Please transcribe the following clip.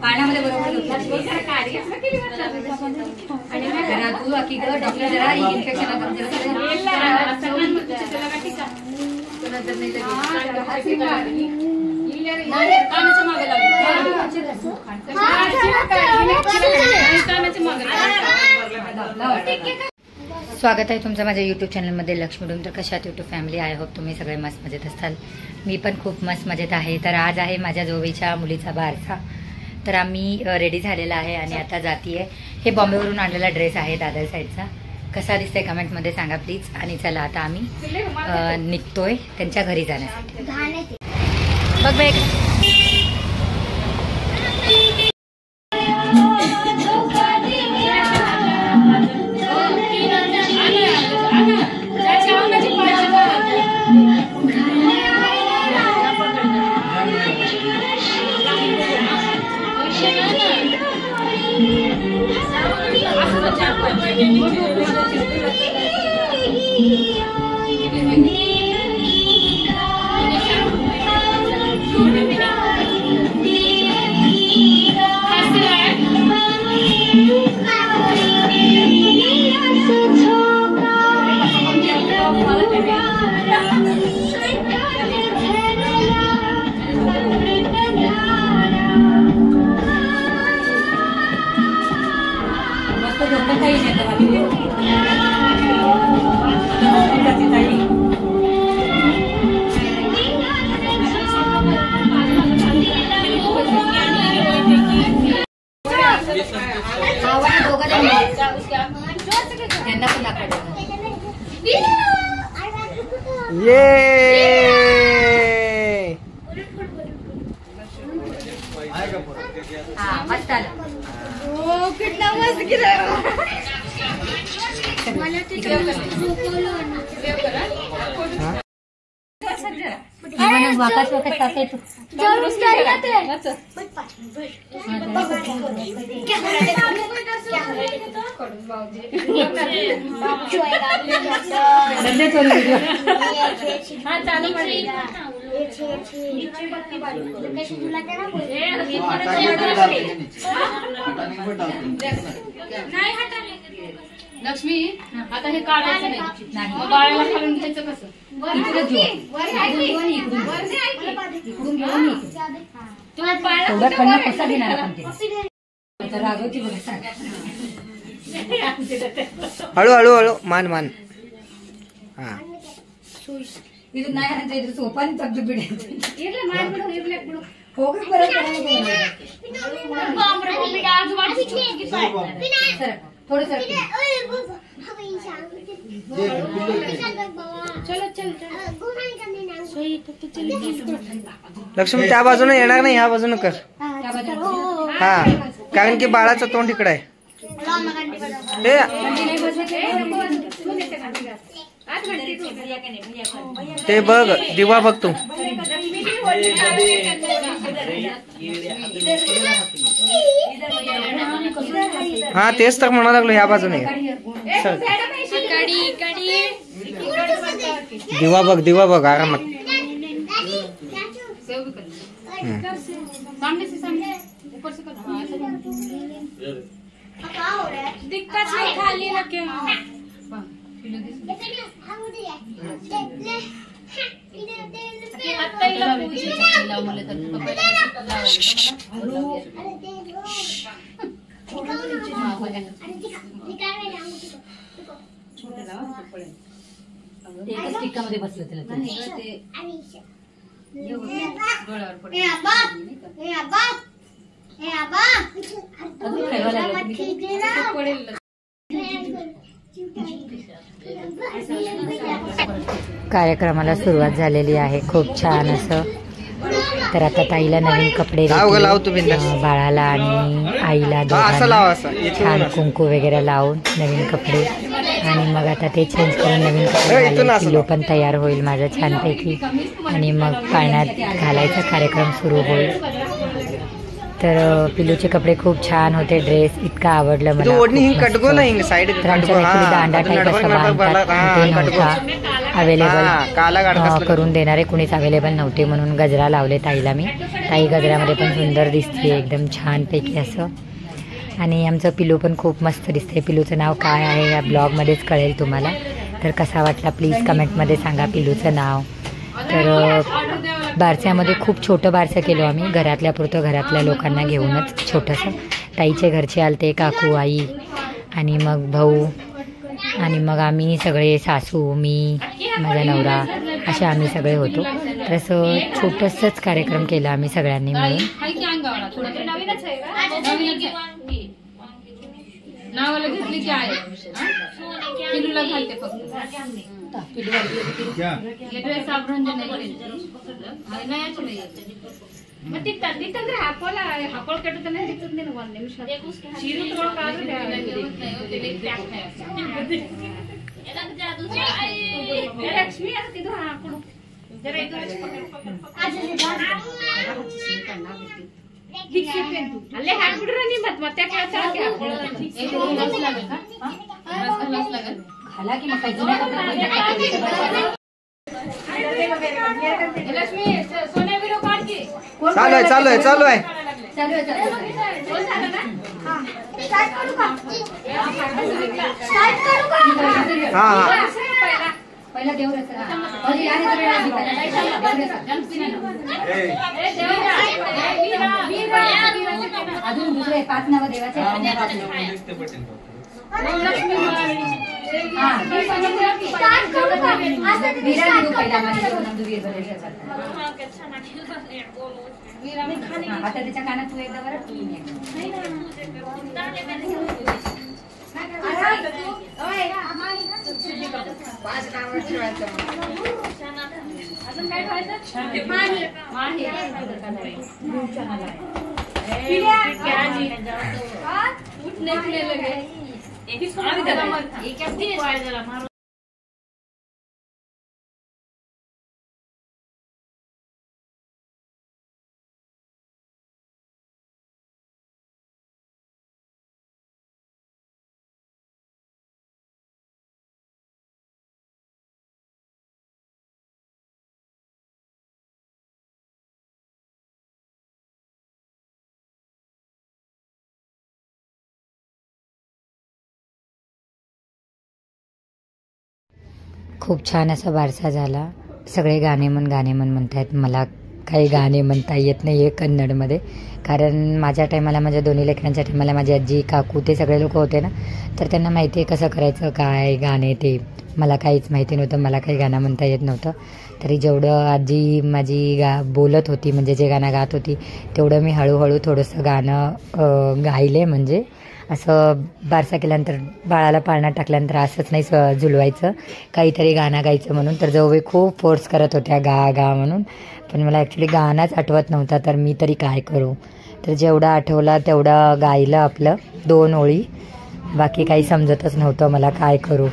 पाण्यामध्ये बरोबर तू अकी डॉक्टर जरा इन्फेक्शन स्वागत आहे तुमचं माझ्या यूट्यूब चॅनलमध्ये लक्ष्मी डूम। तर कशा आहात यूट्यूब फॅमिली? आय होप तुम्ही सगळे मस्त मजेत असाल। मी पण खूप मस्त मजेत आहे। तर आज आहे माझ्या जोवीच्या मुलीचा बारसा। तर आम्ही रेडी झालेला आहे आणि आता जातीये। हे बॉम्बेवरून आणलेला ड्रेस आहे दादर साईडचा। कसा दिसतंय कमेंटमध्ये सांगा प्लीज। आणि चला आता आम्ही निघतोय त्यांच्या घरी जाण्यासाठी। बघ बघ वाकत वाकत टाके तू लक्ष्मी आता हे काढायचं नाही, बाळाला खालून घ्यायचं कसं? हळू हळू हळू मान मान ಇದು ನಾಯಂತ ಇದು ಸೋಪಾನ್ ತಗ್ದು ಬಿಡಿ ಇರ್ಲಿ ಮಾಡ್ಬಿಡು ಇರ್ಲಿ ಬಿಡು ಹೋಗಿ ಬರೋದು ಬಾಂಬ್ರೆ ಬಾಂಬ್ರೆ ಆಜು ಬಾಜು ಸರ್ थोड़ा सर चलो चल लक्ष्मी त्या बाजूने येणार नाही, ह्या बाजूने कर। हा कारण की बाळाचं तोंड इकडे आहे। ते बघ दिवा बघ तू। हा तेच तर म्हणा लागलो, ह्या बाजूने दिवा बघ आरामात। दिक्कत नहीं खाली रखे मध्ये बसलं त्याला कार्यक्रमाला सुरुवात झालेली आहे खूप छान असं। तर आता ताईला नवीन कपडे बाळाला आणि आईला छान कुंकू वगैरे लावून नवीन कपडे आणि मग आता ते चेंज करून नवीन कपडे पिल्लू पण तयार होईल माझा छानपैकी आणि मग पाण्यात घालायचा कार्यक्रम सुरू होईल। तर पिल्लूचे कपडे खूप छान होते, ड्रेस इतका आवडलं मला। दांडा टाईप असं बांधतात ते नव्हता अवेलेबल करून देणारे कुणीच अवेलेबल नव्हते, म्हणून गजरा लावले ताईला मी. ताई गजऱ्यामध्ये पण सुंदर दिसते एकदम छानपैकी असं. आणि आमचं पिलू पण खूप मस्त दिसते. पिलूचं नाव काय आहे या ब्लॉगमध्येच कळेल तुम्हाला. तर कसा वाटला प्लीज कमेंटमध्ये सांगा पिलूचं नाव. तर बारस्यामध्ये खूप छोटं बारसं केलो आम्ही, घरातल्या पुरतं घरातल्या लोकांना घेऊनच छोटंसं. ताईचे घरचे आलते, काकू, आई आणि मग भाऊ आणि मग आम्ही सगळे, सासू, मी, माझा नवरा, असे आम्ही सगळे होतो. तर असं छोटंसंच कार्यक्रम केला आम्ही सगळ्यांनी मिळून. नावाला घेतली की आहे पिलूला घालते फक्त ड्रेस आभ्रंजन मग तिथं हाकोला हाकोळ कटत नाही दिसत नाही ना निमिषात चिरू थोडं काढून लक्ष्मी आता तिथं हाकडू जरा अल्ले हाकूड राणी मत त्या काळात घाला की मग लक्ष्मी सोन्या विरो काढ की चालू आहे चालू आहे हा पहिला देवरच अजून दुसरे 5 नाव देवाचे आता त्याच्या कानात तू एकदा बरं अजून काय ठेवायचं खूप छान असा बारसा झाला. सगळे गाणे म्हण म्हणतायत. मला काही गाणे म्हणता येत नाही आहे कन्नडमध्ये, कारण माझ्या टायमाला, माझ्या दोन्ही लेकरांच्या टायमाला माझी आजी, काकू ते सगळे लोक होते ना, तर त्यांना माहिती आहे कसं करायचं, काय गाणे ते. मला काहीच माहिती नव्हतं, मला काही गाणं म्हणता येत नव्हतं. तरी जेवढं आजी माझी बोलत होती, म्हणजे जे गाणं गात होती, तेवढं मी हळूहळू थोडंसं गाणं गायले. म्हणजे असं बारसा केल्यानंतर, बाळाला पाळण्यात टाकल्यानंतर असंच नाही झुलवायचं, काहीतरी गाणं गायचं म्हणून. तर जाऊबाई खूप फोर्स करत होत्या गा गा म्हणून, पण मला ॲक्च्युली गाणंच आठवत नव्हता. तर मी तरी काय करू. तर जेवढं आठवलं तेवढं गायलं आपलं 2 ओळी. बाकी काही समजतच नव्हतं मला काय करू.